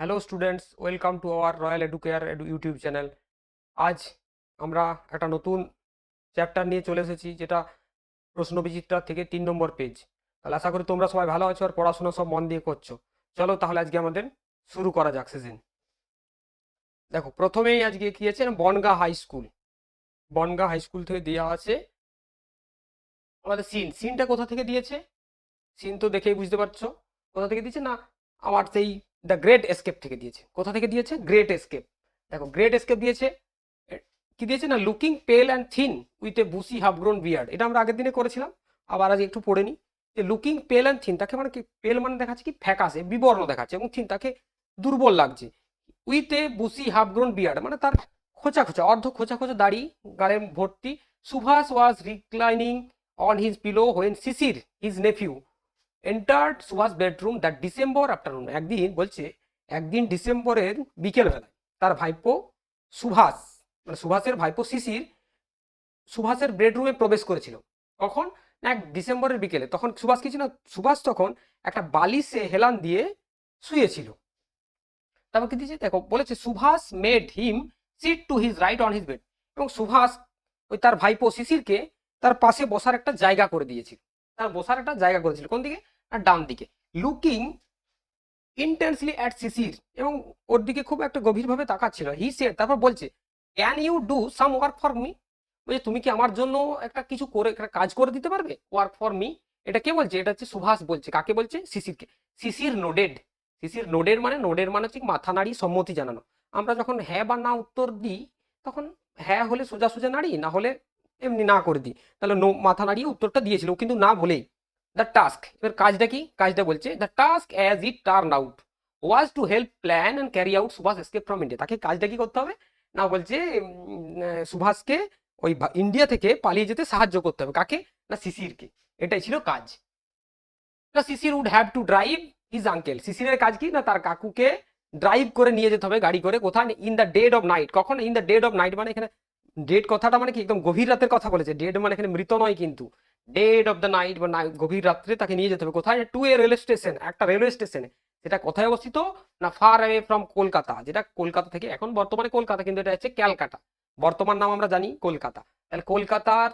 Hello students, welcome to our royal educare YouTube channel. আজ আমরা একটা নতুন চ্যাপ্টার নিয়ে চলে এসেছি, যেটা প্রশ্নবিচিত্রা থেকে 3 নম্বর পেজ। তাহলে আশা করি তোমরা সবাই ভালো আছো আর পড়াশোনা সব মন দিয়ে করছো। চলো তাহলে আজকে আমাদের শুরু করা যাক সেশন। দেখো, প্রথমেই আজকে কি আছে না, Bongaon high school. Bongaon high school থেকে দেওয়া আছে আমাদের সিনটা কোথা থেকে দিয়েছে। সিন তো দেখেই বুঝতে পারছো কোথা থেকে দিয়েছে না, আমার সেই দ্য গ্রেট এস্কেপ থেকে দিয়েছে। কোথা থেকে দিয়েছে? Great escape. দেখো, গ্রেট এস্কেপ দিয়েছে। কি দিয়েছে না, looking pale and thin with a bushy half grown beard. এটা আমরা আগের দিনে করেছিলাম, আবার আজ একটু পড়ে নিই। যে লুকিং পেল অ্যান্ড থিন, তাকে মানে কি, পেল মানে দেখাচ্ছে কি ফ্যাকাশে বিবর্ণ দেখাচ্ছে, এবং থিন তাকে দুর্বল লাগছে। With a bushy half grown beard মানে তার খোঁচা খোঁচা, অর্ধ খোঁচা খোঁচা দাড়ি গালে ভর্তি। Subhash was reclining on his pillow when Shishir his nephew entered Subhash bedroom that December afternoon. একদিন বলছে, একদিন ডিসেম্বরের বিকেলবেলায় তার ভাইপো সুভাষ, মানে সুভাষের ভাইপো শিশির সুভাষের বেডরুমে প্রবেশ করেছিল। কখন? না, এক ডিসেম্বরের বিকেলে। তখন সুভাষ কি ছিল না, সুভাষ তখন একটা বালিশে হেলান দিয়ে শুয়েছিল। তারপর কি দিয়েছে দেখো, বলেছে Subhash made him sit to his right on his bed. এবং সুভাষ ওই তার ভাইপো শিশিরকে তার পাশে বসার একটা জায়গা করে দিয়েছিল। তার বসার একটা জায়গা করেছিল কোন দিকে? আর ডান দিকে। লুকিং ইন্টেন্সলি অ্যাট শিশির, এবং ওর দিকে খুব একটা গভীরভাবে তাকাচ্ছিল। হি সেড, তারপর বলছে, can you do some work for me. বলছে, তুমি কি আমার জন্য একটা কিছু করে, একটা কাজ করে দিতে পারবে? Work for me. এটা কে বলছে? এটা হচ্ছে সুভাষ বলছে। কাকে বলছে? শিশিরকে। শিশির নোডেড। শিশির নোডের মানে, নোডের মানে হচ্ছে মাথা নাড়ি সম্মতি জানানো। আমরা যখন হ্যাঁ বা না উত্তর দিই, তখন হ্যাঁ হলে সোজা সোজা নাড়ি, না হলে এমনি না করে দিই। তাহলে মাথা নাড়িয়ে উত্তরটা দিয়েছিল, ও কিন্তু না বলেই। দ্য টাস্ক, এবার কাজটা কি? কাজটা বলছে, the task as it turn out was to help plan and carry out Subhash escape from India. তাকে কাজটা কি করতে হবে না, বলছে সুভাষকে ওই ইন্ডিয়া থেকে পালিয়ে যেতে সাহায্য করতে হবে। কাকে? না, শিশিরকে। এটাই ছিল কাজ। না, Shishir would have to drive his uncle. শিশিরের কাজ কি না, তার কাকুকে ড্রাইভ করে নিয়ে যেতে হবে গাড়ি করে। কোথায়? In the dead of night. কখন? In the dead of night মানে এখানে ডেড কথাটা মানে কি, একদম গভীর রাতের কথা বলেছে। ডেড মানে এখানে মৃত নয় কিন্তু, ডেড অফ দ্য নাইট বা গভীর রাত্রে তাকে নিয়ে যেতে হবে। কোথায়? টু এ রেলওয়ে স্টেশন, একটা রেলওয়ে স্টেশনে। সেটা কোথায় অবস্থিত না, ফার অ্যাওয়ে ফ্রম কলকাতা। যেটা কলকাতা থেকে, এখন বর্তমানে কলকাতা, কিন্তু এটা হচ্ছে ক্যালকাটা। বর্তমান নাম আমরা জানি কলকাতা। তাহলে কলকাতার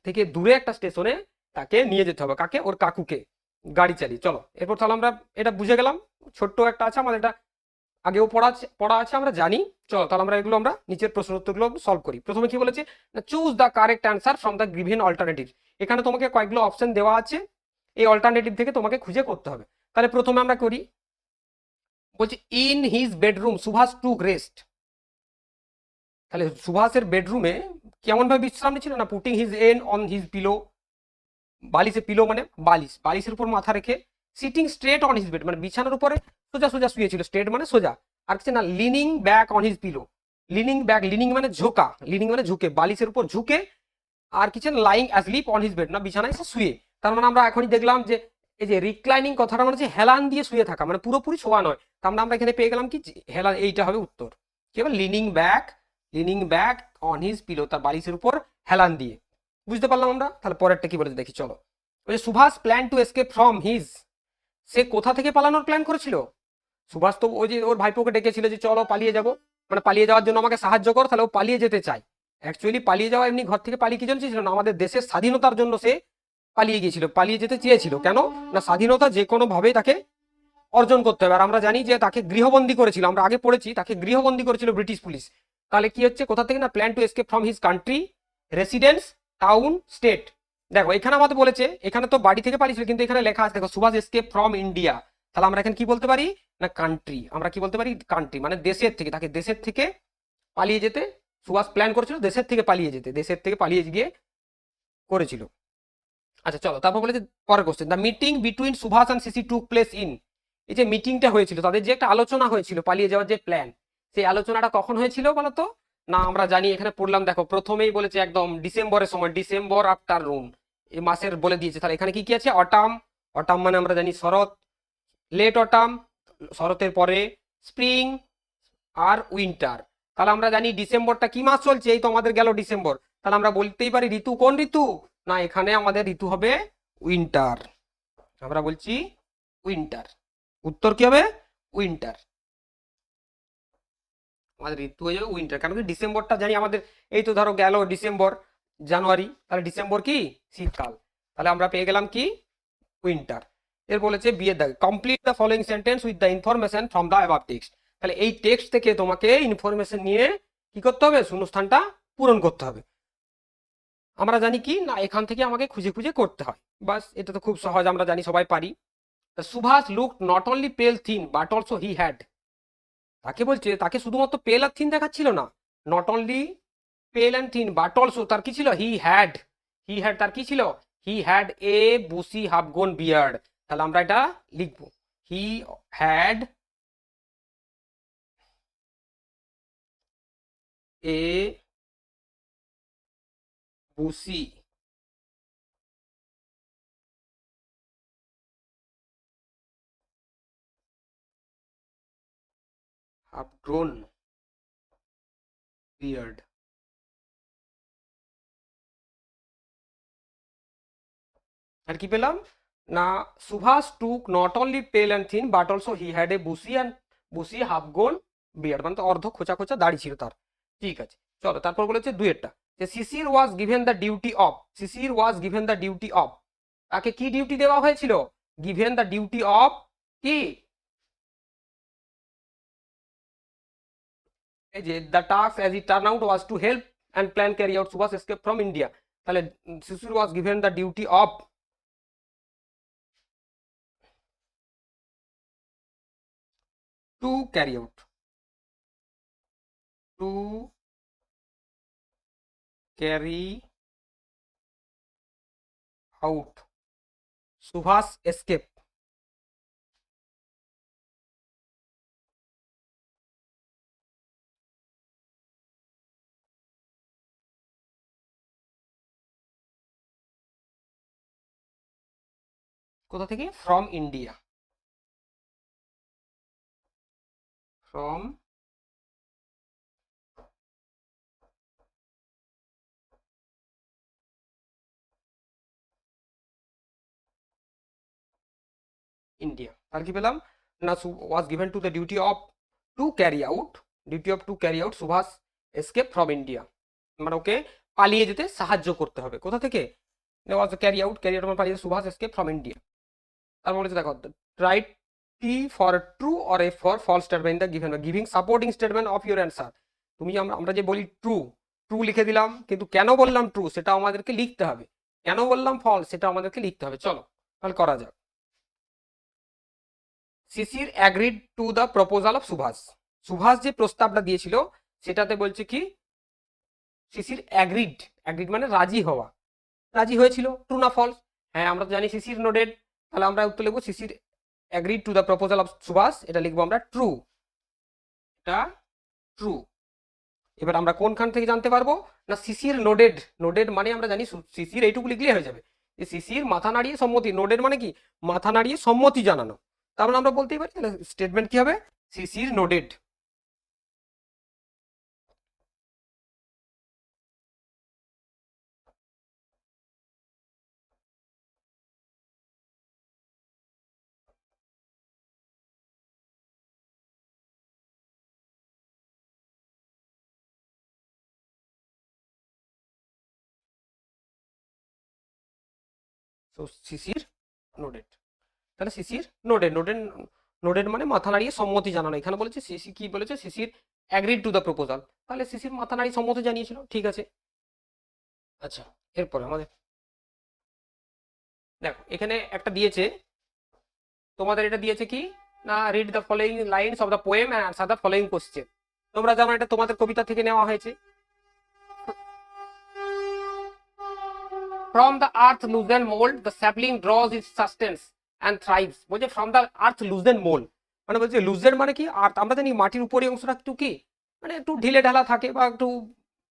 থেকে দূরে একটা স্টেশনে তাকে নিয়ে যেতে হবে। কাকে? ওর কাকুকে গাড়ি চালিয়ে। চলো এরপর তাহলে আমরা এটা বুঝে গেলাম। ছোট্ট একটা আছে আমাদের, এটা আগেও পড়া আছে আমরা জানি। চলো তাহলে আমরা এগুলো, আমরা নিচের প্রশ্ন উত্তরগুলো সলভ করি। প্রথমে কি বলেছে না, choose the correct answer from the given alternative. এখানে তোমাকে কয়েকগুলো অপশন দেওয়া আছে, এই অল্টারনেটিভ থেকে তোমাকে খুঁজে করতে হবে। তাহলে প্রথমে আমরা করি, বলছি in his bedroom Subhash took rest. তাহলে সুভাষের বেডরুমে কেমন ভাবে বিশ্রাম নিচ্ছিল না, putting his an on his pillow. বালিশে, পিলো মানে বালিশ, বালিশের উপর মাথা রেখে। Sitting straight on his bed মানে বিছানার উপরে সোজা সোজা শুয়েছিল, স্ট্রেট মানে সোজা। আর কিছু না, lining back on his pillow. Lining back, lining মানে ঝোঁকা, লিনিং মানে ঝুঁকে, বালিশের উপর ঝুঁকে। আর কিছু lying asleep on his bed না, বিছানায় সে শুয়ে। তার মানে আমরা এখনই দেখলাম যে এই যে রিক্লাইনিং কথাটা মানে হচ্ছে হেলান দিয়ে শুয়ে থাকা, মানে পুরোপুরি শোয়া নয়। তার মানে আমরা এখানে পেয়ে গেলাম কি, হেলান, এইটা হবে উত্তর। কি হবে? Lining back, lining back on his pillow, তার বালিশের উপর হেলান দিয়ে। বুঝতে পারলাম আমরা। তাহলে পরেরটা কি বলেছে দেখি, চলো। ওই যে Subhash plan to escape from his, সে কোথা থেকে পালানোর প্ল্যান করেছিল? সুভাষ তো ওই যে ওর ভাইপোকে ডেকেছিল যে চলো পালিয়ে যাব, মানে পালিয়ে যাওয়ার জন্য আমাকে সাহায্য কর। তাহলে ও পালিয়ে যেতে চায়। অ্যাকচুয়ালি পালিয়ে যাওয়া, এমনি ঘর থেকে পালিয়ে কি জন্য চেয়েছিল না, আমাদের দেশের স্বাধীনতার জন্য সে পালিয়ে গিয়েছিল, পালিয়ে যেতে চেয়েছিল। কেন না, স্বাধীনতা যে কোনো ভাবেই তাকে অর্জন করতে হবে। আর আমরা জানি যে তাকে গৃহবন্দী করেছিল, আমরা আগে পড়েছি, তাকে গৃহবন্দী করেছিল ব্রিটিশ পুলিশ। তাহলে কি হচ্ছে, কোথা থেকে না, plan to escape from his country, residence, town, state. দেখো এখানে আমাদের বলেছে, এখানে তো বাড়ি থেকে পালিয়েছিল, কিন্তু এখানে লেখা আছে দেখো, সুভাষ এসকেপ ফ্রম ইন্ডিয়া। তাহলে আমরা এখানে কি বলতে পারি না, কান্ট্রি। আমরা কি বলতে পারি? কান্ট্রি মানে দেশের থেকে, তাকে দেশের থেকে পালিয়ে যেতে সুভাষ প্ল্যান করেছিল, দেশের থেকে পালিয়ে যেতে, দেশের থেকে পালিয়ে গিয়ে করেছিল। আচ্ছা চলো, তারপর বলে যে পরের question, the meeting between Subhash and CC took place in. এই যে মিটিংটা হয়েছিল, তাদের যে একটা আলোচনা হয়েছিল পালিয়ে যাওয়ার যে প্ল্যান, সেই আলোচনাটা কখন হয়েছিল বলতো? না, আমরা জানি, এখানে পড়লাম দেখো, প্রথমেই বলেছে একদম ডিসেম্বরের সময়, ডিসেম্বর আফটারনুন, এই মাসের বলে দিয়েছে। তাহলে এখানে কি কি আছে? অটাম, অটাম মানে আমরা জানি শরৎ, লেট অটাম শরতের পরে, স্প্রিং, আর উইন্টার। তাহলে আমরা জানি ডিসেম্বরটা কি মাস চলছে, এই তো আমাদের গেল ডিসেম্বর। তাহলে আমরা বলতেই পারি ঋতু কোন ঋতু? না, এখানে আমাদের ঋতু হবে উইন্টার। আমরা বলছি উইন্টার। উত্তর কি হবে? উইন্টার। আমাদের ঋতু হয়ে যাবে উইন্টার, কারণ কি ডিসেম্বরটা জানি আমাদের, এই তো ধরো গেল ডিসেম্বর, জানুয়ারি, তাহলে ডিসেম্বর কি শীতকাল, তাহলে আমরা পেয়ে গেলাম কি উইন্টার। এর বলেছে বিয়ের দাগে complete the following sentence with the information from the above text. তাহলে এই টেক্সট থেকে তোমাকে ইনফরমেশন নিয়ে কি করতে হবে, শূন্যস্থানটা পূরণ করতে হবে। আমরা জানি কি না এখান থেকে আমাকে খুঁজে খুঁজে করতে হয়, বাস এটা তো খুব সহজ, আমরা জানি সবাই পারি। Subhash look not only pale thin but also he had, তাকে বলছে তাকে শুধুমাত্র পেল আর থিন দেখাচ্ছিল না, not only pale and thin but also তার কি ছিল, হি হ্যাড তার কি ছিল, he had a bushy half gone beard. তাহলে আমরা এটা লিখবো, he had a bushy half grown beard. আর কি পেলাম না, Subhash took not only pale and thin but also he had a bushy half gone beard, মানে তো অর্ধ খোঁচা খোঁচা দাড়ি ছিল তার। ঠিক আছে, চলো তারপর বলেছে দুয়েরটা, যে Shishir was given the duty of, Shishir was given the duty of, তাকে কি ডিউটি দেওয়া হয়েছিল, গিভেন দ্য ডিউটি অফ কি, এই যে the task as it turn out was to help and plan carry out Subhash escape from India. তাহলে Shishir was given the duty of to carry out, to carry out Subhash escape. কোথা থেকে, from India, from India. আর কি পেলাম না, was given to the duty of to carry out, Subhash escape from India, মানে okay পালিয়ে যেতে সাহায্য করতে হবে, কোথা থেকে, ওয়াজ ক্যারি আউট মানে পালিয়ে, সুভাষ এসকেপ ফ্রম ইন্ডিয়া। তারপর বলেছে দেখো, write T for true or F for false statement the given, giving supporting statement of your answer. তুমি আমরা যে বলি ট্রু, ট্রু লিখে দিলাম, কিন্তু কেন বললাম ট্রু সেটা আমাদেরকে লিখতে হবে, কেন বললাম ফলস সেটা আমাদেরকে লিখতে হবে। চলো তাহলে করা যাক। Shishir agreed to the proposal of Subhash, Subhash যে প্রস্তাবটা দিয়েছিল সেটাতে বলছে কি শিশির অ্যাগ্রিড মানে রাজি হওয়া, রাজি হয়েছিল, ট্রু না ফলস, হ্যাঁ আমরা তো জানি শিশির নোডেড, তাহলে আমরা উত্তর লিখবো Shishir agreed to the proposal of Subhash, এটা লিখবো আমরা ট্রু, এটা ট্রু। এবার আমরা কোনখান থেকে জানতে পারবো না, শিশির নোডেড, নোডেড মানে আমরা জানি শিশির এইটুকু লিখলে হয়ে যাবে, যে শিশির মাথা নাড়িয়ে সম্মতি, নোডেড মানে কি মাথা নাড়িয়ে সম্মতি জানানো, তার মানে আমরা বলতেই পারি তাহলে স্টেটমেন্ট কি হবে, শিশির নোডেড। তো শিশির নোডেড, তাহলে শিশির নোডেড মানে মাথা নাড়িয়ে সম্মতি জানানো, এখানে বলেছে শিশির কি বলেছে, শিশির অ্যাগ্রিড টু দ্য প্রপোজাল, তাহলে শিশির মাথা নাড়িয়ে সম্মতি জানিয়েছিল, ঠিক আছে। আচ্ছা, এরপরে আমাদের দেখো এখানে একটা দিয়েছে, তোমাদের এটা দিয়েছে কি না, read the following lines of the poem and answer the following question. তোমরা যেমন এটা তোমাদের কবিতা থেকে নেওয়া হয়েছে, from the earth loosen mould the sapling draws its sustenance and thrives, বলছে from the earth loosen mould, মানে বলছে লুজেন মানে কি আর্থ, আমরা জানি মাটির উপরে অংশটা একটু কি মানে একটু ঢিলে ঢালা থাকে বা একটু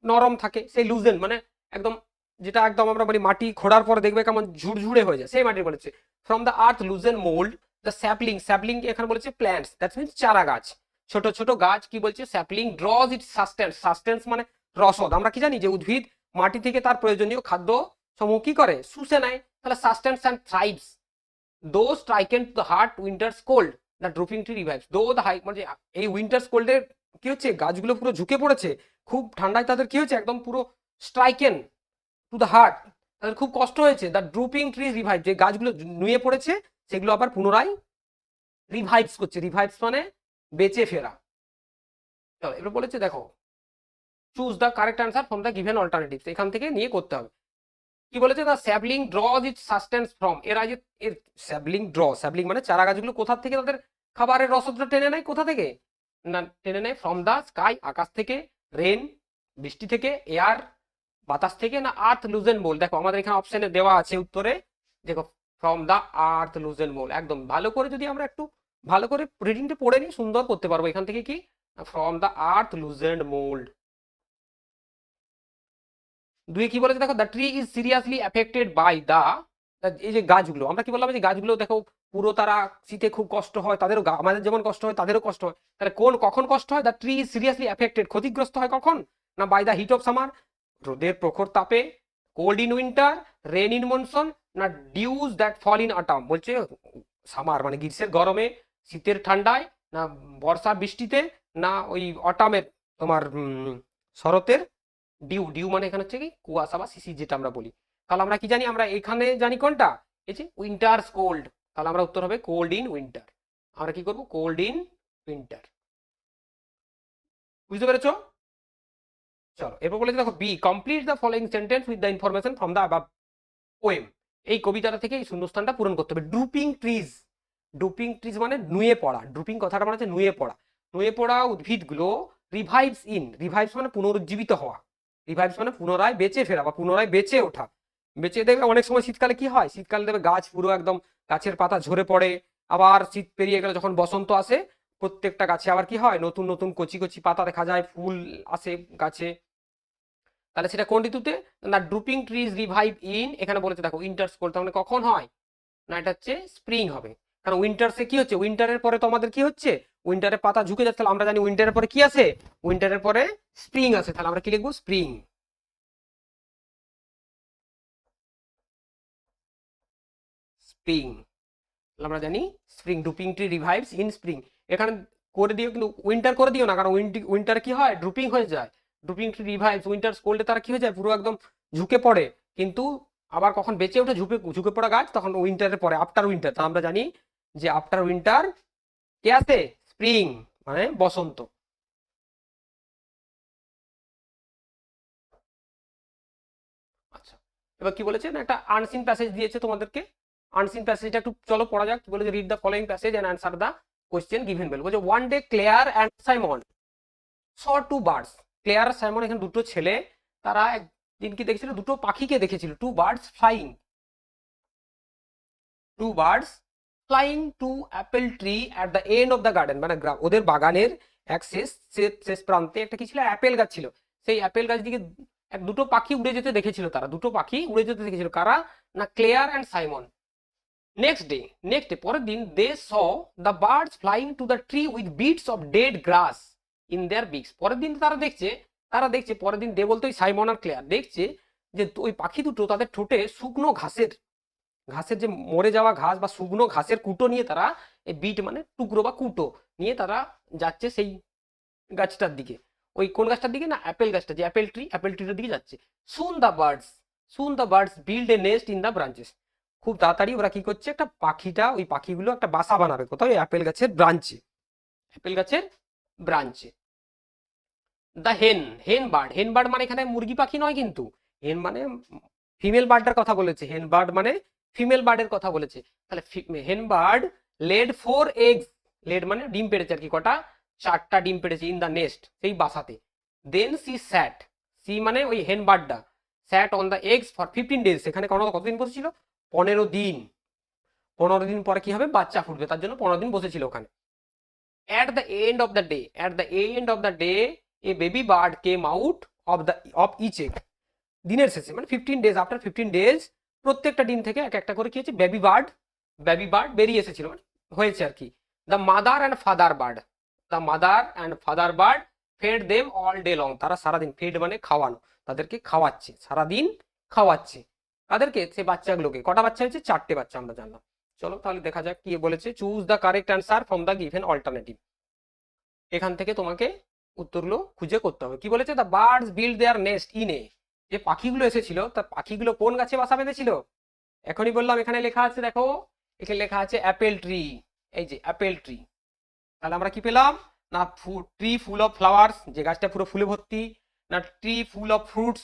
নরম থাকে, সেই লুজেন মানে একদম, যেটা একদম আমরা বলি মাটি খোঁড়ার পরে দেখবে কেমন ঝুরঝুরে হয়ে যায়, সেই মাটির বলেছে from the earth loosen mould the sapling এখানে বলেছে প্ল্যান্টস, দ্যাটস মিনস চারা গাছ, ছোট ছোট গাছ কি বলছে, স্যাপলিং ড্রজ ইট সাস্টেন্স মানে রসদ, আমরা কি জানি যে উদ্ভিদ মাটি থেকে তার প্রয়োজনীয় খাদ্য সমূহ কি করে, শুষে নেয়, তাহলে sustains and thrives though stricken to the heart winter's cold the drooping tree revives, though the high মানে এই উইন্টার্স কোল্ডের কি হচ্ছে, গাছগুলো পুরো ঝুঁকে পড়েছে, খুব ঠান্ডায় তাদের কি হচ্ছে, একদম পুরো স্ট্রাইকেন টু দ্য হার্ট, তাদের খুব কষ্ট হয়েছে। দ্য ড্রুপিং ট্রি রিভাইভ, যে গাছগুলো নুয়ে পড়েছে সেগুলো আবার পুনরায় রিভাইভস করছে। রিভাইভস মানে বেঁচে ফেরা। চলো এবার বলেছে দেখো, choose the correct answer from the given alternatives, এখান থেকে নিয়ে করতে হবে। কি বলেছে, the sapling draws it sustenance from, এরা যে এর স্যাবলিং ড্র, স্যাবলিং মানে চারা গাছগুলো কোথা থেকে তাদের খাবারের রসদটা টেনে নেয়, কোথা থেকে না টেনে নেয়, ফ্রম দ্য স্কাই, আকাশ থেকে, রেন বৃষ্টি থেকে, এয়ার বাতাস থেকে, না আর্থ লুজেন মোল। দেখো আমাদের এখানে অপশনে দেওয়া আছে উত্তরে, দেখো ফ্রম দ্য আর্থ লুজেন মোল। একদম ভালো করে যদি আমরা একটু ভালো করে রিডিংটা পড়ে নিই, সুন্দর করতে পারবো। এখান থেকে কি, from the earth loosened mould. দুই কি বলেছে দেখো, the tree is seriously affected by the, এই যে গাছগুলো আমরা কি বললাম, যে গাছগুলো দেখো পুরো তারা শীতে খুব কষ্ট হয়, তাদেরও আমাদের যেমন কষ্ট হয় তাদেরও কষ্ট হয়, তাহলে কখন কষ্ট হয়, the tree is seriously affected, ক্ষতিগ্রস্ত হয় কখন না, by the heat of summer, রোদের প্রখর তাপে, cold in winter, rain in monsoon, না dews that fall in autumn, বলছে সামার মানে গ্রীষ্মের গরমে, শীতের ঠান্ডায়, না বর্ষা বৃষ্টিতে, না ওই অটামের তোমার শরতের ডিউ। ডিউ মানে এখানে হচ্ছে কি কুয়াশা বা শিশির যেটা আমরা বলি। তাহলে আমরা কি জানি, আমরা এখানে জানি কোনটা, এই যে উইন্টার্স কোল্ড, তাহলে আমরা উত্তর হবে কোল্ড ইন উইন্টার। আমরা কি করব, কোল্ড ইন উইন্টার। বুঝতে পেরেছো? চলো এরপর বলেছে দেখো, be complete the following sentence with the information from the above poem, এই কবিতাটা থেকে এই শূন্যস্থানটা পূরণ করতে হবে। ড্রুপিং ট্রিজ, ড্রুপিং ট্রিজ মানে নুয়ে পড়া, ড্রুপিং কথাটা মানে হচ্ছে নুয়ে পড়া, নুয়ে পড়া উদ্ভিদগুলো রিভাইভস ইন, রিভাইভস মানে পুনরুজ্জীবিত হওয়া, রিভাইভস মানে পুনরায় বেঁচে ফেরা বা পুনরায় বেঁচে ওঠা। বেঁচে দেখবে অনেক সময় শীতকালে কি হয়, শীতকালে দেখবে গাছ পুরো একদম গাছের পাতা ঝরে পড়ে, আবার শীত পেরিয়ে গেলে যখন বসন্ত আসে প্রত্যেকটা গাছে আবার কি হয়, নতুন নতুন কচি কচি পাতা দেখা যায়, ফুল আসে গাছে। তাহলে সেটা কোন ঋতুতে, না ড্রুপিং ট্রিজ রিভাইভ ইন, এখানে বলেছে দেখো উইন্টার্স কোল্ড, তার মানে কখন হয় না, এটা হচ্ছে স্প্রিং হবে। কারণ উইন্টার্সে কি হচ্ছে, উইন্টারের পরে তো আমাদের কি হচ্ছে, উইন্টারের পাতা ঝুঁকে যাচ্ছে, তাহলে আমরা জানি উইন্টারের পরে কি আসে, উইন্টারের পরে স্প্রিং আসে, তাহলে আমরা কি লিখবো, স্প্রিং। স্প্রিং, আমরা জানি spring, drooping tree রিভাইভস in spring. এখানে করে দিও কিন্তু উইন্টার করে দিও না, কারণ উইন্টার কি হয়, ড্রুপিং হয়ে যায়। ড্রুপিং ট্রি রিভাইভস, উইন্টার কোল্ডে তারা কি হয়ে যায়, পুরো একদম ঝুঁকে পড়ে, কিন্তু আবার কখন বেঁচে ওঠে ঝুঁকে ঝুঁকে পড়া গাছ, তখন উইন্টারের পরে, আফটার উইন্টার। তা আমরা জানি যে আফটার উইন্টার কে আছে, স্প্রিং মানে বসন্ত। আচ্ছা এবার কি বলেছে না, একটা আনসিন প্যাসেজ দিয়েছে তোমাদেরকে, আনসিন প্যাসেজটা একটু চলো পড়া যাক। কি বলেছে, read the following passage and answer the question given below. বলছে one day Claire and Simon saw two birds, Claire আর সাইমন এখানে দুটো ছেলে, তারা একদিন কি দেখেছিল, দুটো পাখিকে দেখেছিল, two birds flying, two birds flying to apple tree at the end of the garden, মানে ওদের বাগানের এক শেষ শেষ প্রান্তে একটা কি ছিল, অ্যাপেল গাছ ছিল। সেই অ্যাপেল গাছ দিকে দুটো পাখি উড়ে যেতে দেখেছিল, তারা দুটো পাখি উড়ে যেতে দেখেছিল, কারা না, Claire and Simon. Next day পরের দিন, they saw the birds flying to the tree with bits of dead grass in their beaks. পরের দিন তারা দেখছে পরের দিন দে বলতে ওই সাইমন আর ক্লেয়ার দেখছে যে ওই পাখি দুটো তাদের ঠোঁটে শুকনো ঘাসের, ঘাসের যে মরে যাওয়া ঘাস বা শুকনো ঘাসের কুটো নিয়ে, তারা এই বিট মানে টুকরো বা কুটো নিয়ে তারা যাচ্ছে সেই গাছটার দিকে। ওই কোন গাছটার দিকে না, অ্যাপেল গাছটা, যে অ্যাপেল ট্রিটার দিকে যাচ্ছে। সুন the birds build a nest in the branches, খুব তাড়াতাড়ি ওরা কি করছে, একটা ওই পাখিগুলো একটা বাসা বানাবে কোথাও, অ্যাপেল গাছের ব্রাঞ্চে, অ্যাপেল গাছের ব্রাঞ্চে। দ্য হেন বার্ড মানে এখানে মুরগি পাখি নয় কিন্তু, হেন মানে ফিমেল বার্ডটার কথা বলেছে, হেন বার্ড মানে ফিমেল বার্ডের কথা বলেছে। তাহলে হেন বার্ড লেড 4 এগস, লেড মানে ডিম পেড়েছে আর কি, কটা, 4টা ডিম পেড়েছে, ইন দ্য নেস্ট সেই বাসাতে। দেন সি মানে ওই হেন বার্ডটা sat on the eggs for 15 days, সেখানে কতদিন বসেছিল, 15 দিন। 15 দিন পরে কি হবে, বাচ্চা ফুটবে, তার জন্য 15 দিন বসেছিল ওখানে। at the end of the day a baby bird came out of each egg, দিনের শেষে মানে 15 days, আফটার 15 days প্রত্যেকটা ডিম থেকে এক একটা করে কি হচ্ছে, বেবি বার্ড বেরিয়ে এসেছিল, মানে হয়েছে আর কি। The mother and father bird fed them all day long, তারা সারাদিন, ফেড মানে খাওয়ানো, তাদেরকে খাওয়াচ্ছে, সারাদিন খাওয়াচ্ছে তাদেরকে, সে বাচ্চাগুলোকে। কটা বাচ্চা হয়েছে, 4টে বাচ্চা আমরা জানলাম। চলো তাহলে দেখা যাক কি বলেছে, choose the correct answer from the given alternative. এখান থেকে তোমাকে উত্তরগুলো খুঁজে করতে হবে। কি বলেছে? The birds build their nest in a, যে পাখিগুলো এসেছিল তার পাখিগুলো কোন গাছে বাসা বেঁধেছিল? এখনই বললাম, এখানে লেখা আছে, দেখো এখানে লেখা আছে অ্যাপেল ট্রি। এই যে অ্যাপেল ট্রি। তাহলে আমরা কি পেলাম? না ট্রি ফুল অফ ফ্লাওয়ার্স, যে গাছটা পুরো ফুলে ভর্তি, না ট্রি ফুল অফ ফ্রুটস,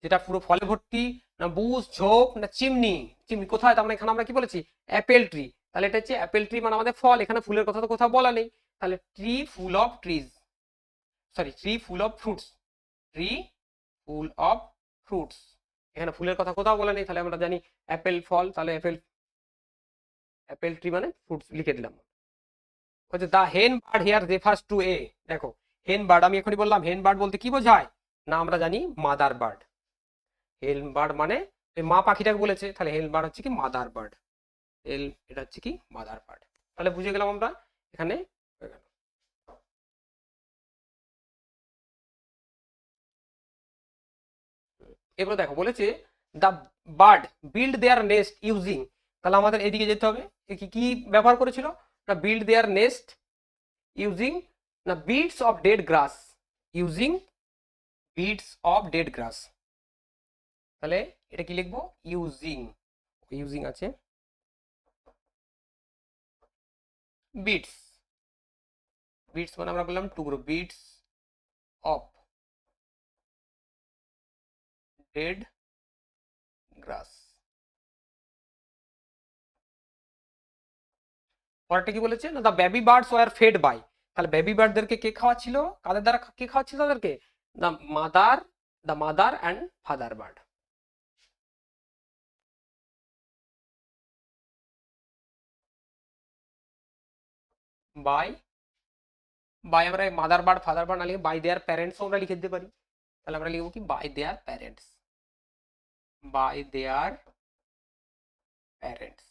যেটা পুরো ফলে ভর্তি, না বুশ ঝোপ, না চিমনি। চিমনি কোথায়? তার মানে এখানে আমরা কি বলেছি? Apple tree. তাহলে এটা হচ্ছে অ্যাপেল ট্রি, মানে আমাদের ফল। এখানে ফুলের কথা তো কোথাও বলা নেই। তাহলে tree full of trees, sorry tree full of fruits, tree full of fruits. এখানে ফুলের কথা কোথাও বলা নেই, তাহলে আমরা জানি অ্যাপেল ফল, তাহলে অ্যাপেল, অ্যাপেল ট্রি মানে ফ্রুটস লিখে দিলাম। হচ্ছে দা হেন বার্ড হিয়ার রেফার্স টু এ, দেখো হেন বার্ড, আমি এখনই বললাম হেন বার্ড বলতে কি বোঝায়? না আমরা জানি মাদার বার্ড। হেন বার্ড মানে মা পাখিটাকে বলেছে, তাহলে হেন বার্ড হচ্ছে কি মাদার বার্ড। এটা হচ্ছে কি মাদার বার্ড। তাহলে বুঝে গেলাম আমরা এখানে। হয়ে গেল। এবার দেখো বলেছে the bird build their nest using, তাহলে আমাদের এদিকে যেতে হবে। কি কি ব্যবহার করেছিল? না বিল্ড দেয়ার নেস্ট ইউজিং, না bits of dead grass, using bits of dead grass. তাহলে এটা কি লিখবো? ইউজিং, ইউজিং আছে বিটস, বিটস মানে আমরা বললাম টুকরো, বিটস অফ ডেড গ্রাস। পরেরটা কি বলেছে? না the baby birds were fed by, তাহলে বেবি বার্ডদেরকে কে খাওয়াচ্ছিল? কাদের দ্বারা কে খাওয়াচ্ছিল তাদেরকে? The mother, the mother and father bird. By, by আমরা মাদার বার্ড ফাদার বার্ড না লিখে বাই দেয়ার প্যারেন্টস আমরা লিখে দিতে পারি। তাহলে আমরা লিখবো কি? By their parents, by their parents.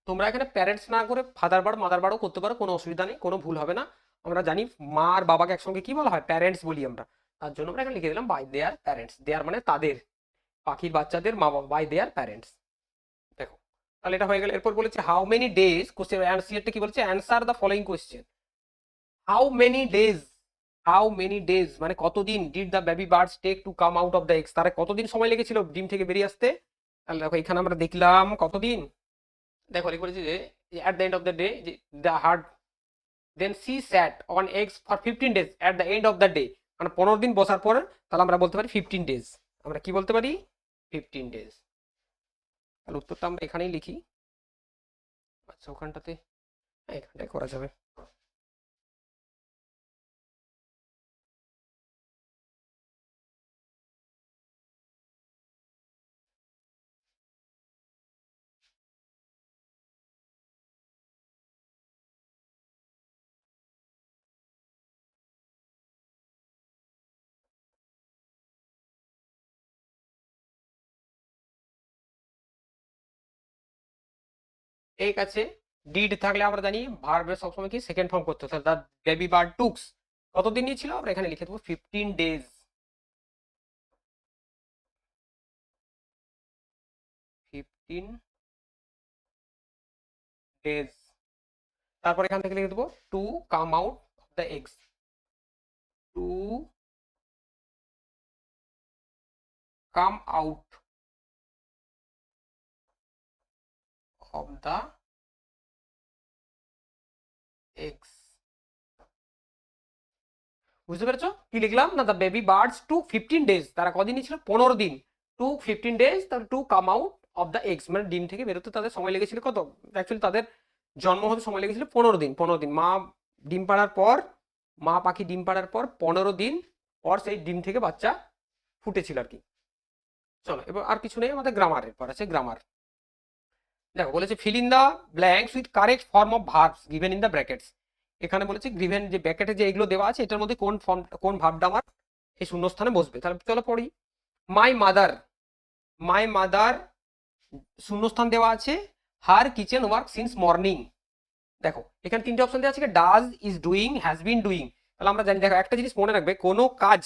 তোমরা এখানে প্যারেন্টস না করে ফাদার বার্ড মাদার বার্ডও করতে পারো, কোনো অসুবিধা নেই, কোনো ভুল হবে না। আমরা জানি মা আর বাবাকে একসঙ্গে কি বলা হয়? প্যারেন্টস বলি আমরা। তার জন্য আমরা এখানে লিখে দিলাম বাই দেয়ার প্যারেন্টস। দেয়ার মানে তাদের, পাখির বাচ্চাদের মা বাবা, বাই দেয়ার প্যারেন্টস। দেখো তাহলে এটা হয়ে গেল। এরপর বলেছে হাউ মেনি ডেজ, কোশ্চেন অ্যান্সারটা কি বলেছে? Answer the following question. How many days, how many days মানে কতদিন, did the baby birds take to come out of the eggs, তারা কতদিন সময় লেগেছিল ডিম থেকে বেরিয়ে আসতে? তাহলে দেখো এখানে আমরা দেখলাম কতদিন। দেখো লিখে বলেছে যে at the end of the day, the heard then she sat on eggs for 15 days at the end of the day, মানে 15 দিন বসার পর, তাহলে আমরা বলতে পারি 15 ডেজ। আমরা কি বলতে পারি? 15 ডেজ। তাহলে উত্তরটা আমরা এখানেই লিখি। আচ্ছা ওখানটাতে, হ্যাঁ এখানটায় করা যাবে। ঠিক আছে, ডিড থাকলে আমরা জানি ভার্বের সবসময় কি সেকেন্ড ফর্ম করতে হয়। দ্য বেবি বার্ড টুকস কতদিন নিয়েছিল? আমরা এখানে লিখে দেবো 15 ডেজ, 15 ডেজ। তারপর এখান থেকে লিখে দেবো to come out of the eggs, to come out of the eggs. বুঝতে পেরেছো কি লিখলাম? না the baby birds to 15 days, তারা কদিন ছিল? 15 দিন। টু 15 ডেজ, তাহলে to come out of the eggs মানে ডিম থেকে বেরোতে তাদের সময় লেগেছিল কত? অ্যাকচুয়ালি তাদের জন্ম হতে সময় লেগেছিল 15 দিন। 15 দিন মা ডিম পাড়ার পর, মা পাখি ডিম পাড়ার পর 15 দিন পর সেই ডিম থেকে বাচ্চা ফুটেছিল আর কি। চলো এবার আর কিছু নেই, আমাদের গ্রামারের পর আছে গ্রামার। দেখো বলেছে fill in the blanks with correct form of verbs given in the brackets. এখানে বলেছে গিভেন, যে ব্র্যাকেটে যে এগুলো দেওয়া আছে এটার মধ্যে কোন ফর্ম, কোন ভার্বটা আমার এই শূন্যস্থানে বসবে। তাহলে চলো পড়ি। মাই মাদার, মাই মাদার শূন্যস্থান দেওয়া আছে হার কিচেন ওয়ার্ক সিন্স মর্নিং। দেখো এখানে তিনটে অপশন দেওয়া আছে, does, is doing, has been doing. তাহলে আমরা জানি, দেখো একটা জিনিস মনে রাখবে, কোনো কাজ,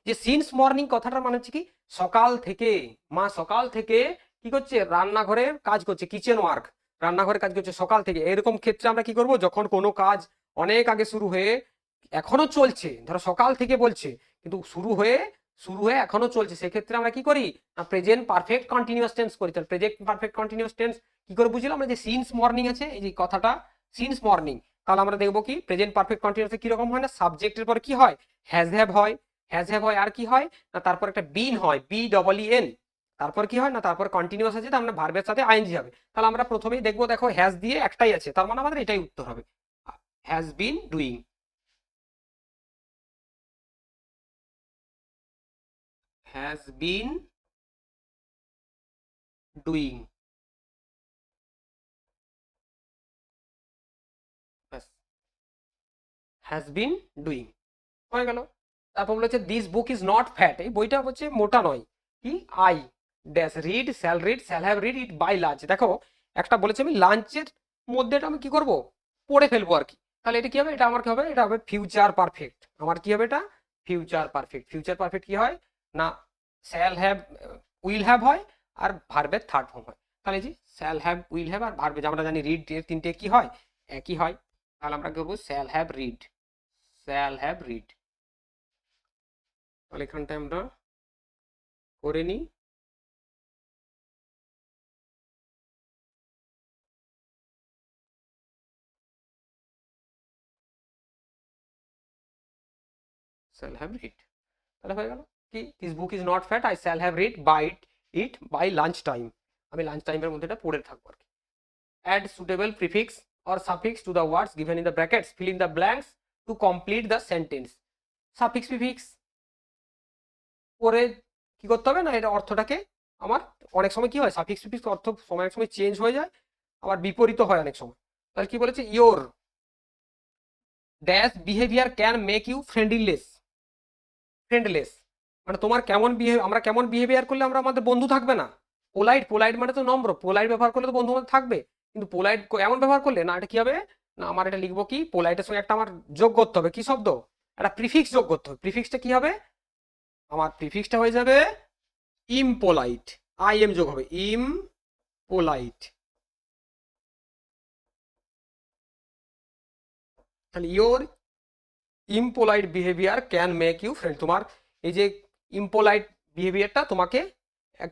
যে সিন্স মর্নিং কথাটার মানে হচ্ছে কি সকাল থেকে, মা সকাল থেকে কি করছে? রান্নাঘরে কাজ করছে, কিচেন ওয়ার্ক। রান্নাঘরে কাজ করছে সকাল থেকে, এরকম ক্ষেত্রে আমরা কি করব, যখন কোনো কাজ অনেক আগে শুরু হয়ে এখনো চলছে, ধরো সকাল থেকে বলছে কিন্তু শুরু হয়ে এখনো চলছে, সেক্ষেত্রে আমরা কি করি না প্রেজেন্ট পারফেক্ট কন্টিনিউয়াস টেন্স করি। তাহলে প্রেজেন্ট পারফেক্ট কন্টিনিউয়াস টেন্স কি করে বুঝলাম আমরা, যে সিন্স মর্নিং আছে, এই যে কথাটা সিন্স মর্নিং, তাহলে আমরা দেখবো কি প্রেজেন্ট পারফেক্ট কন্টিনিউয়াস কি রকম হয় না, সাবজেক্টের পর কি হয়, হ্যাজ হ্যাভ হয় আর কি হয় না, তারপর একটা বিন হয়, BEEN, তারপর কি হয় না, তারপর কন্টিনিউয়াস আছে, তার মানে ভার্বের সাথে আইএনজি হবে। তাহলে আমরা প্রথমেই দেখবো, দেখো হ্যাজ দিয়ে একটাই আছে, তার মানে আমাদের এটাই উত্তর হবে, has been doing. Has been doing, ব্যাস, হ্যাজ বিন ডুইং হয়ে গেল। তারপর বলেছে this book is not fat, এই বইটা হচ্ছে মোটা নয়, কি I dash read, shall have read it by lunch. দেখো একটা বলেছে আমি লাঞ্চের মধ্যে এটা আমি কি করব, পড়ে ফেলবো আর কি। তাহলে এটা কি হবে, এটা আমার কি হবে, এটা হবে ফিউচার পারফেক্ট। আমার কি হবে এটা, ফিউচার পারফেক্ট। ফিউচার পারফেক্ট কি হয় না, শ্যাল হ্যাভ উইল হ্যাভ হয় আর ভার্বের থার্ড ফর্ম হয়। তাহলে এই যে শ্যাল হ্যাভ উইল হ্যাভ আর ভার্বে আমরা জানি রিড এর তিনটে কি হয়, একই হয়। তাহলে আমরা করবো shall have read, shall have read. তাহলে এখানটায় আমরা করে নিই, শ্যাল হ্যাভ রিড, তাহলে হয়ে গেল কি this book is not fat, I shall have read by lunch time, আমি লাঞ্চ টাইমের মধ্যে এটা পড়ে থাকবো আর কি। Add suitable prefix or suffix to the words given in the brackets, fill in the blanks to complete the sentence. Suffix prefix করে কি করতে হবে না, এটা অর্থটাকে আমার অনেক সময় কি হয়, সাফিক্স প্রিফিক্স অর্থ সময় এক সময় চেঞ্জ হয়ে যায়, আবার বিপরীত হয় অনেক সময়। তাহলে কি বলেছে, your dash behaviour can make you friendless, মানে তোমার কেমন বিহেভ, আমরা কেমন বিহেভিয়ার করলে আমরা আমাদের বন্ধু থাকবে না, পোলাইট মানে তো নম্র, পোলাইট ব্যবহার করলে তো বন্ধু আমাদের থাকবে, কিন্তু পোলাইট এমন ব্যবহার করলে না, এটা কি হবে না, আমার এটা লিখবো কি পোলাইটের সঙ্গে একটা আমার যোগ করতে হবে, কি শব্দ, একটা প্রিফিক্স যোগ করতে হবে। প্রিফিক্সটা কি হবে, আমার প্রিফিক্সটা হয়ে যাবে ইমপোলাইট, যোগ হবে ইমপোলাইট। তাহলে your impolite behaviour can make you friend, তোমার এই যে ইমপোলাইট বিহেভিয়ারটা তোমাকে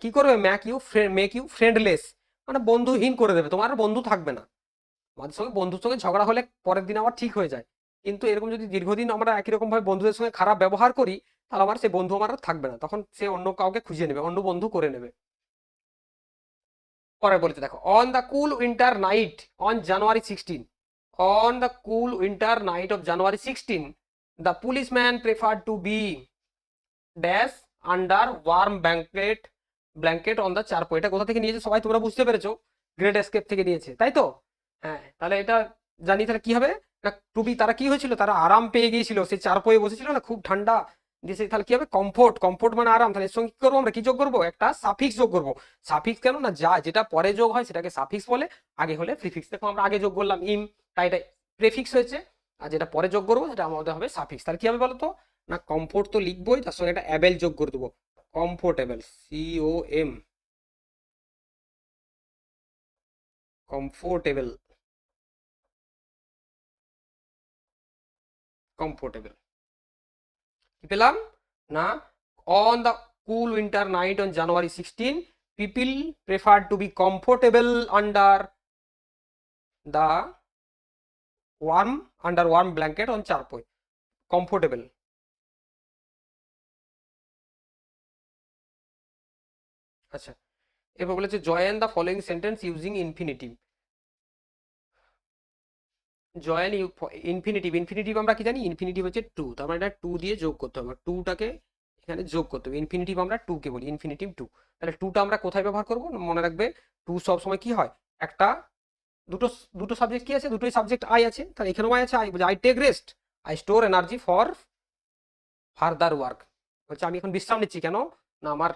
কি করবে, মেক ইউ ফ্রেন্ডলেস, মানে বন্ধুহীন করে দেবে, তোমার বন্ধু থাকবে না। আমাদের সঙ্গে বন্ধুর সঙ্গে ঝগড়া হলে পরের দিন আবার ঠিক হয়ে যায়, কিন্তু এরকম যদি দীর্ঘদিন আমরা একই রকম ভাবে বন্ধুদের সঙ্গে খারাপ ব্যবহার করি, তাহলে আমার সে বন্ধু আমার আর থাকবে না, তখন সে অন্য কাউকে খুঁজে নেবে, অন্য বন্ধু করে নেবে। পরে বলেছে দেখো, on the cool winter night on January 16, on the cool winter night of January 16, the policeman preferred to be dash under warm blanket on the চারপো। এটা কোথা থেকে নিয়েছে সবাই তোমরা বুঝতে পেরেছো, গ্রেট এস্কেপ থেকে নিয়েছে তাই তো। হ্যাঁ তাহলে এটা জানি, তাহলে কি হবে না, টুবি তারা কি হয়েছিল, তারা আরাম পেয়ে গিয়েছিল, সেই চারপোয়ে বসেছিল না, খুব ঠান্ডা দিয়েছে, তাহলে কি হবে কমফোর্ট, কমফোর্ট মানে আরাম। তাহলে এর সঙ্গে কি করবো আমরা, কি যোগ করবো, একটা সাফিক্স যোগ করবো। সাফিক্স কেন না, যেটা পরে যোগ হয় সেটাকে সাফিক্স বলে, আগে হলে প্রিফিক্স। দেখো আমরা আগে যোগ করলাম তাই এটা প্রিফিক্স হয়েছে, আর যেটা পরে যোগ করবো সেটা আমাদের হবে সাফিক্স। তাহলে কি হবে বলতো না, কমফোর্ট তো লিখবোই, তার সঙ্গে একটা অ্যাবেল যোগ করে দেবো, কমফোর্টেবল, কমফোর্টেবল, কমফোর্টেবল কি পেলাম না, on the cool winter night on January 16, people prefer to be comfortable the warm blanket on charpoy, comfortable. আচ্ছা এরপর বলেছে join the following sentence using infinitive. Join infinitive আমরা কি জানি, ইনফিনিটিভ হচ্ছে টু, তার মানে এটা টু দিয়ে যোগ করতে হবে, টুটাকে এখানে যোগ করতে হবে, ইনফিনিটিভ আমরা টু কে বলি, ইনফিনিটিভ টু। তাহলে টুটা আমরা কোথায় ব্যবহার করবো, মনে রাখবে টু সবসময় কি হয়, একটা দুটো দুটো সাবজেক্ট কি আছে, দুটোই সাবজেক্ট আই আছে, তাহলে এখানেও আই আছে, I take rest, I store energy for further work, হচ্ছে আমি এখন বিশ্রাম নিচ্ছি কেন না, আমার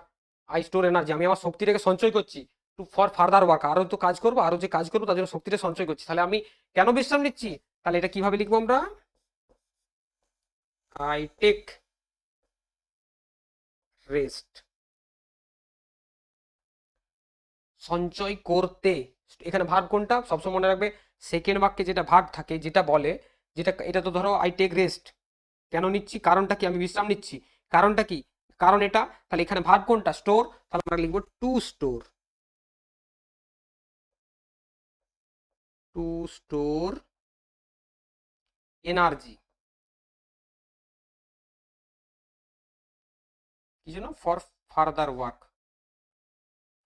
আই স্টোর এনার্জি, আমি আমার শক্তিটাকে সঞ্চয় করছি টু ফর ফার্দার ওয়ার্ক, আরো তো কাজ করবো, আরো যে কাজ করবো তার জন্য শক্তিটা সঞ্চয় করছি, তাহলে আমি কেন বিশ্রাম নিচ্ছি, তাহলে এটা কিভাবে লিখবো আমরা, আই টেক রেস্ট, সঞ্চয় করতে এখানে ভার্ব কোনটা সবসময় মনে রাখবে, সেকেন্ড বাক্যে যেটা ভার্ব থাকে, যেটা বলে, যেটা এটা তো ধরো আই টেক রেস্ট, কেন নিচ্ছি, কারণটা কি, আমি বিশ্রাম নিচ্ছি, কারণটা কি, কারণ এটা, তাহলে এখানে ভার্ব কোনটা, স্টোর, তাহলে আমরা লিখবো to store, to store energy, কি জন্য, for further work,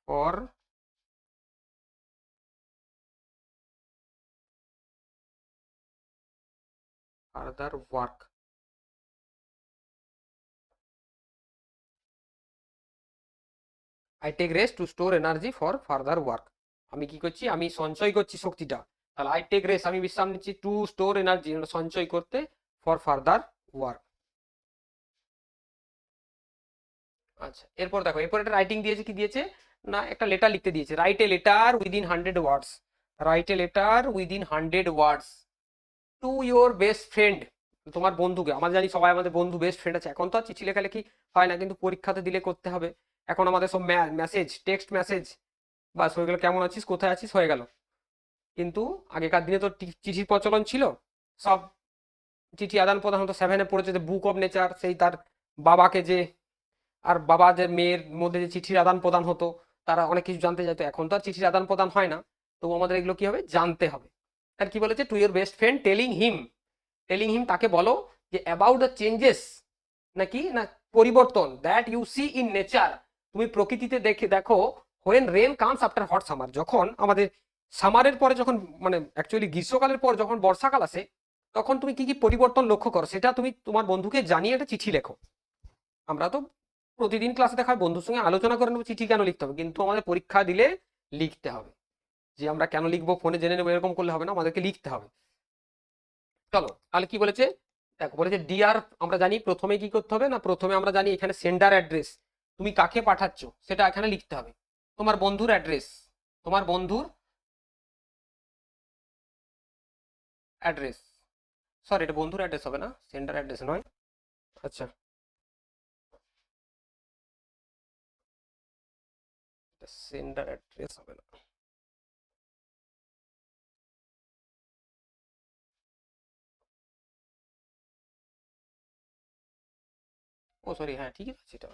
for further work. I take rest to store energy for further work, আমি কি করছি, আমি সঞ্চয় করছি শক্তিটা, তাহলে আই টেক রেস্ট আমি বিশ্রাম নিচ্ছি, টু স্টোর এনার্জি সঞ্চয় করতে, ফর ফার্দার ওয়ার্ক। আচ্ছা, এরপর দেখো, এরপর একটা রাইটিং দিয়েছে, কি দিয়েছে না, একটা লেটার লিখতে দিয়েছে, write a letter within 100 words, write a letter within 100 words two your best friend, তোমার বন্ধুকে, আমরা জানি সবাই আমাদের বন্ধু বেস্ট ফ্রেন্ড আছে, এখন তো আর চিঠি লেখালেখি হয় না, কিন্তু পরীক্ষাতে দিলে করতে হবে, এখন আমাদের সব মেসেজ, টেক্সট মেসেজ, বাস হয়ে গেল, কেমন আছিস, কোথায় আছিস, হয়ে গেল। কিন্তু আগেকার দিনে তো চিঠির প্রচলন ছিল, সব চিঠি আদান প্রদান হতো, সেভেনে পড়েছে যে বুক অফ নেচার, সেই তার বাবাকে যে, আর বাবাদের মেয়ের মধ্যে যে চিঠির আদান প্রদান হতো, তারা অনেক কিছু জানতে চাইতো, এখন তো আর চিঠির আদান প্রদান হয় না, তো আমাদের এগুলো কি হবে, জানতে হবে। আর কি বলেছে, to your best friend telling him, telling him তাকে বলো যে অ্যাবাউট দ্য চেঞ্জেস, নাকি না পরিবর্তন, that you see in nature, তুমি প্রকৃতিতে দেখো, when rain comes after hot summer, যখন আমাদের সামারের পরে, যখন মানে অ্যাকচুয়ালি গ্রীষ্মকালের পর যখন বর্ষাকাল আসে, তখন তুমি কি কি পরিবর্তন লক্ষ্য করো, সেটা তুমি তোমার বন্ধুকে জানিয়ে একটা চিঠি লেখো। আমরা তো প্রতিদিন ক্লাসে দেখা হয় বন্ধুর সঙ্গে আলোচনা করে নেবো চিঠি কেন লিখতে হবে, কিন্তু আমাদের পরীক্ষা দিলে লিখতে হবে, যে আমরা কেন লিখবো ফোনে জেনে নেবো এরকম করলে হবে না, আমাদেরকে লিখতে হবে। চলো তাহলে কি বলেছে, দেখো বলেছে ডিয়ার, আমরা জানি প্রথমে কি করতে হবে না, প্রথমে আমরা জানি এখানে সেন্ডার অ্যাড্রেস, তুমি কাকে পাঠাচ্ছ সেটা এখানে লিখতে হবে, তোমার বন্ধুর অ্যাড্রেস, তোমার বন্ধুর অ্যাড্রেস, সরি এটা বন্ধুর অ্যাড্রেস হবে না, সেন্ডার অ্যাড্রেস নয়। আচ্ছা, সেন্ডার অ্যাড্রেস হবে না, ও সরি, হ্যাঁ ঠিকই আছে, এটা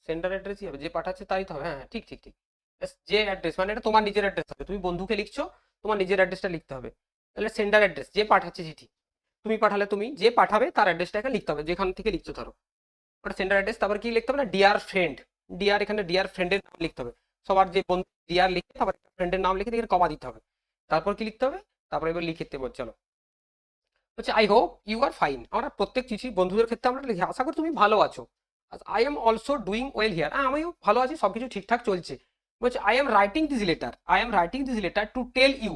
সেন্ডার অ্যাড্রেসই হবে, যে পাঠাচ্ছে তাই তো হবে, হ্যাঁ হ্যাঁ, ঠিক ঠিক ঠিক। Yes, যে অ্যাড্রেস মানে এটা তোমার নিজের অ্যাড্রেস হবে, তুমি বন্ধুকে লিখছো, তোমার নিজের অ্যাড্রেসটা লিখতে হবে, তাহলে সেন্ডার অ্যাড্রেস, যে পাঠাচ্ছে চিঠি, তুমি পাঠালে তুমি, যে পাঠাবে তার অ্যাড্রেসটা এখানে লিখতে হবে, যেখান থেকে লিখছো ধরো, ওটা সেন্ডার অ্যাড্রেস, তারপর কি লিখতে হবে না, ডিয়ার ফ্রেন্ড, ডিয়ার, এখানে ডিয়ার ফ্রেন্ডের নাম লিখতে হবে, সবার যে বন্ধু ডিয়ার লিখে, তারপর একটা ফ্রেন্ডের নাম লিখে এখানে কমা দিতে হবে, তারপর কি লিখতে হবে, তারপর এবার লিখে দেবো, চলো হচ্ছে I hope you are fine, আমরা প্রত্যেক চিঠি বন্ধুদের ক্ষেত্রে আমরা লিখি আশা করি তুমি ভালো আছো, I am also doing well here, আমিও ভালো আছি, সবকিছু ঠিকঠাক চলছে, বলছে I am writing this letter, I am writing this letter to tell you,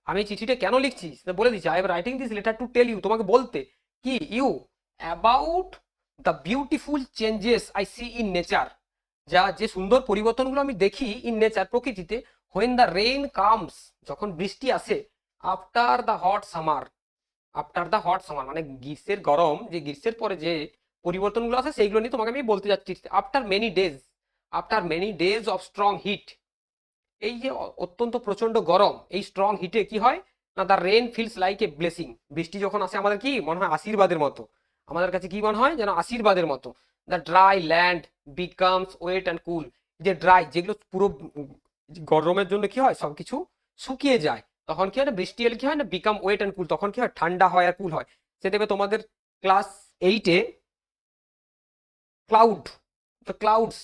আমি চিঠিটা কেন লিখছি সেটা বলে দিচ্ছি, I am writing this letter to tell you, তোমাকে বলতে, কি you, about the beautiful changes I see in nature, যা যে সুন্দর পরিবর্তনগুলো আমি দেখি ইন নেচার প্রকৃতিতে, হোয়েন দ্য রেইন কামস, যখন বৃষ্টি আসে, after the hot summer, after the hot summer মানে গ্রীষ্মের গরম, যে গ্রীষ্মের পরে যে পরিবর্তনগুলো আছে সেইগুলো নিয়ে তোমাকে আমি বলতে যাচ্ছি, after many days, after many days of strong heat, এই যে অত্যন্ত প্রচন্ড গরম, এই স্ট্রং হিটে কি হয় না, the rain feels like a blessing, বৃষ্টি যখন আসে আমাদের কি মনে হয়, আশীর্বাদের মতো, আমাদের কাছে কি মনে হয় যেন আশীর্বাদের মতো, the dry land becomes wet and cool, যে ড্রাই, যেগুলো পুরো গরমের জন্য কি হয় সবকিছু শুকিয়ে যায়, তখন কি হয় না, বৃষ্টি এলে কি হয় না, বিকাম ওয়েট অ্যান্ড কুল, তখন কি হয় ঠান্ডা হয় আর কুল হয়, সে দেবে তোমাদের ক্লাস 8-এ ক্লাউড, দ্য ক্লাউডস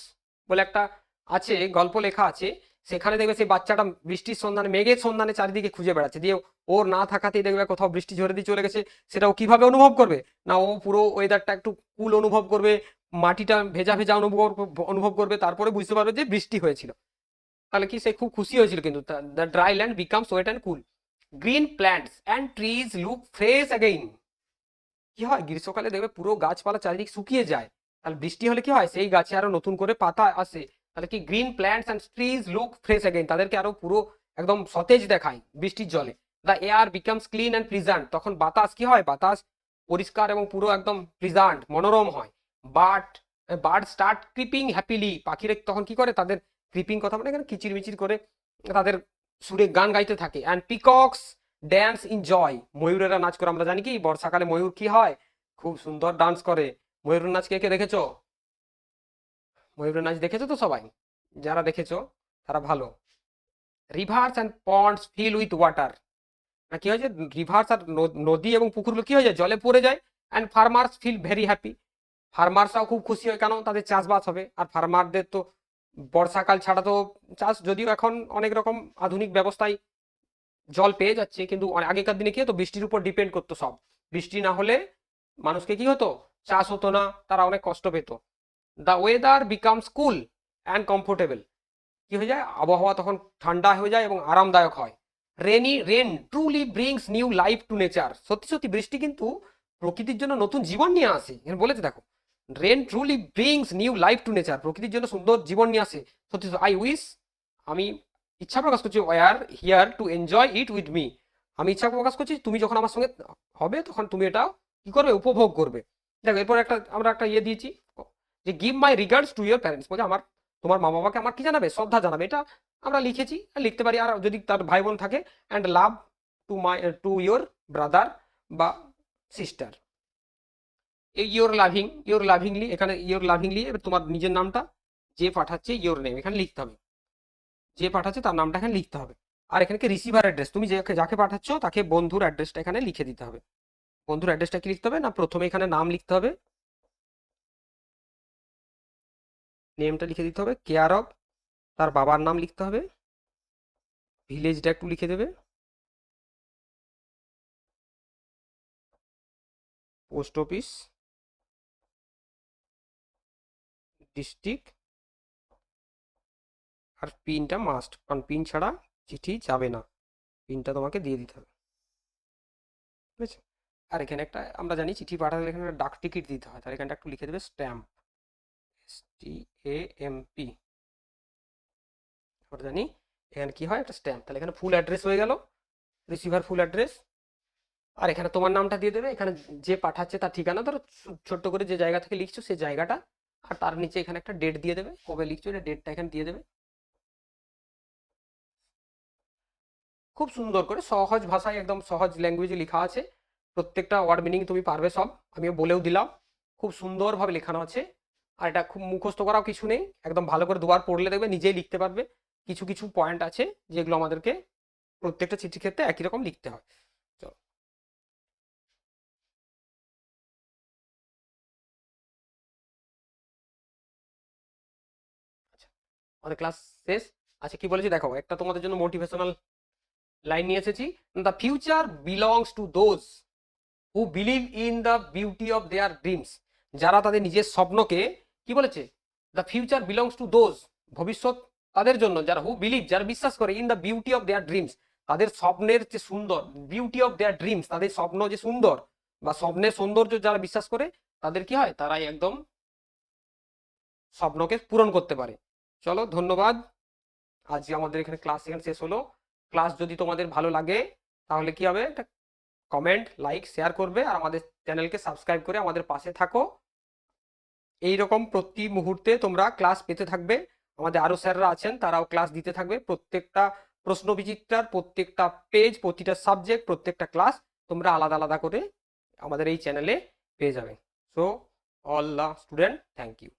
বলে একটা আছে, গল্প লেখা আছে, সেখানে দেখবে সেই বাচ্চাটা বৃষ্টির সন্ধানে, মেঘের সন্ধানে চারিদিকে খুঁজে বেড়াচ্ছে, দিয়ে ওর না থাকাতেই দেখবে কোথাও বৃষ্টি ঝরে দিয়ে চলে গেছে, সেটা ও কিভাবে অনুভব করবে না, ও পুরো ওয়েদারটা একটু কুল অনুভব করবে, মাটিটা ভেজা ভেজা অনুভব করবে, তারপরে বুঝতে পারবে যে বৃষ্টি হয়েছিল, তাহলে কি সে খুব খুশি হয়েছিল, কিন্তু the dry land becomes wet and cool, green plants and trees look fresh again, কি হয় গ্রীষ্মকালে দেখবে পুরো গাছপালা চারিদিক শুকিয়ে যায়, তাহলে বৃষ্টি হলে কি হয় সেই গাছে আরো নতুন করে পাতা আসে, তাহলে কি green plants and trees look fresh again, তাদেরকে আরো পুরো একদম সতেজ দেখায় বৃষ্টির জলে, the air becomes clean and pleasant, তখন বাতাস কি হয়, বাতাস পরিষ্কার এবং পুরো একদম প্লিজেন্ট মনোরম হয়, but bird start creeping happily, পাখিরা তখন কি করে তাদের ক্রিপিং কথা মানে এখানে কিচিরমিচির করে তাদের সুরে গান গাইতে থাকে। And peacocks dance in joy, ময়ূরেরা নাচ করে। আমরা জানি কি বর্ষাকালে ময়ূর কি হয়, খুব সুন্দর ডান্স করে। ময়ূরের নাচ কে কে দেখেছো? ময়ূরের নাচ দেখেছো তো সবাই? যারা দেখেছো তারা ভালো। Rivers and ponds fill with water, না কি হয়েছে, রিভার্স আর নদী এবং পুকুরগুলো কি হয়ে যায়, জলে পড়ে যায়। And farmers feel very happy, ফার্মার্সরাও খুব খুশি হয়, কেন তাদের চাষবাস হবে। আর ফার্মারদের তো বর্ষাকাল ছাড়া তো চাষ, যদিও এখন অনেক রকম আধুনিক ব্যবস্থায় জল পেয়ে যাচ্ছে, কিন্তু আগেকার দিনে কি হতো, বৃষ্টির উপর ডিপেন্ড করতো সব। বৃষ্টি না হলে মানুষকে কি হতো, চাষ হতো না, তারা অনেক কষ্ট পেত। The weather becomes cool and comfortable, কি হয়ে যায়, আবহাওয়া তখন ঠান্ডা হয়ে যায় এবং আরামদায়ক হয়। Rain truly brings new life to nature, সত্যি সত্যি বৃষ্টি কিন্তু প্রকৃতির জন্য নতুন জীবন নিয়ে আসে। এখানে বলেছে দেখো, rain truly brings new life to nature, প্রকৃতির জন্য সুন্দর জীবন নিয়ে আসে। সত্যি আই উইশ, আমি ইচ্ছা প্রকাশ করছি, were here to enjoy it with me, আমি ইচ্ছা প্রকাশ করছি তুমি যখন আমার সঙ্গে হবে তখন তুমি এটা কি করবে, উপভোগ করবে। দেখো এরপর আমরা একটা ইয়ে দিয়েছি যে give my regards to your parents, বলছে আমার তোমার মা বাবাকে আমার কি জানাবে, শ্রদ্ধা জানাবে। এটা আমরা লিখেছি, লিখতে পারি। আর যদি তার ভাই বোন থাকে, and love to your brother বা সিস্টার। এই ইয়োর লাভিংলি, এখানে ইয়োর লাভিংলি, এবার তোমার নিজের নামটা, যে পাঠাচ্ছে ইয়োর নেম এখানে লিখতে হবে, যে পাঠাচ্ছে তার নামটা এখানে লিখতে হবে। আর এখানে রিসিভার অ্যাড্রেস, তুমি যাকে পাঠাচ্ছ তাকে বন্ধুর অ্যাড্রেসটা এখানে লিখে দিতে হবে। বন্ধুর অ্যাড্রেসটা কি লিখতে হবে না, প্রথমে এখানে নাম লিখতে হবে, নেমটা লিখে দিতে হবে, কেয়ার অফ, তার বাবার নাম লিখতে হবে, ভিলেজটা একটু লিখে দেবে, পোস্ট অফিস, ডিস্ট্রিক্ট, আর পিনটা মাস্ট, কারণ পিন ছাড়া চিঠি যাবে না, পিনটা তোমাকে দিয়ে দিতে হবে, ঠিক আছে। আর এখানে একটা আমরা জানি চিঠি পাঠালে এখানে একটা ডাক টিকিট দিতে হয়, তাহলে এখানটা একটু লিখে দেবে স্ট্যাম্প, STAMP, আমরা জানি এখানে কি হয়, একটা স্ট্যাম্প। তাহলে এখানে ফুল অ্যাড্রেস হয়ে গেল, রিসিভার ফুল অ্যাড্রেস। আর এখানে তোমার নামটা দিয়ে দেবে, এখানে যে পাঠাচ্ছে তার ঠিকানা, ধরো ছোট্ট করে যে জায়গা থেকে লিখছো সেই জায়গাটা, আর তার নিচে এখানে একটা ডেট দিয়ে দেবে, কবে লিখছো এটা ডেটটা এখানে দিয়ে দেবে। খুব সুন্দর করে সহজ ভাষায়, একদম সহজ ল্যাঙ্গুয়েজে লেখা আছে, প্রত্যেকটা ওয়ার্ড মিনিং তুমি পারবে সব, আমিও বলেও দিলাম, খুব সুন্দরভাবে লেখানো আছে। আর এটা খুব মুখস্থ করাও কিছু নেই, একদম ভালো করে দুবার পড়লে দেখবে নিজেই লিখতে পারবে। কিছু কিছু পয়েন্ট আছে যেগুলো আমাদেরকে প্রত্যেকটা চিঠির ক্ষেত্রে একই রকম লিখতে হয়। চলো, আচ্ছা, আমাদের ক্লাস শেষ। আচ্ছা কি বলেছি দেখো, একটা তোমাদের জন্য মোটিভেশনাল লাইন নিয়ে এসেছি। The future belongs to those who believe in the beauty of their dreams, যারা তাদের নিজের স্বপ্নকে, কি বলেছে, the future belongs to those, ভবিষ্যৎ তাদের জন্য, যারা হু বিলিভ, যারা বিশ্বাস করে, in the beauty of their dreams, তাদের স্বপ্নের যে সুন্দর, বিউটি অফ দেয়ার ড্রিমস, তাদের স্বপ্ন যে সুন্দর বা স্বপ্নের সৌন্দর্য যারা বিশ্বাস করে, তাদের কি হয়, তারাই একদম স্বপ্নকে পূরণ করতে পারে। চলো ধন্যবাদ, আজকে আমাদের এখানে ক্লাস এখানে শেষ হলো। ক্লাস যদি তোমাদের ভালো লাগে তাহলে কি হবে, একটা কমেন্ট, লাইক, শেয়ার করবে, আর আমাদের চ্যানেলকে সাবস্ক্রাইব করে আমাদের পাশে থাকো। এই রকম প্রতি মুহূর্তে তোমরা ক্লাস পেতে থাকবে, আমাদের আরো স্যাররা আছেন তারাও ক্লাস দিতে থাকবে। প্রত্যেকটা প্রশ্ন বিচিত্রার প্রত্যেকটা পেজ, প্রতিটা সাবজেক্ট, প্রত্যেকটা ক্লাস তোমরা আলাদা আলাদা করে আমাদের এই চ্যানেলে পেয়ে যাবে। So all the student, thank you.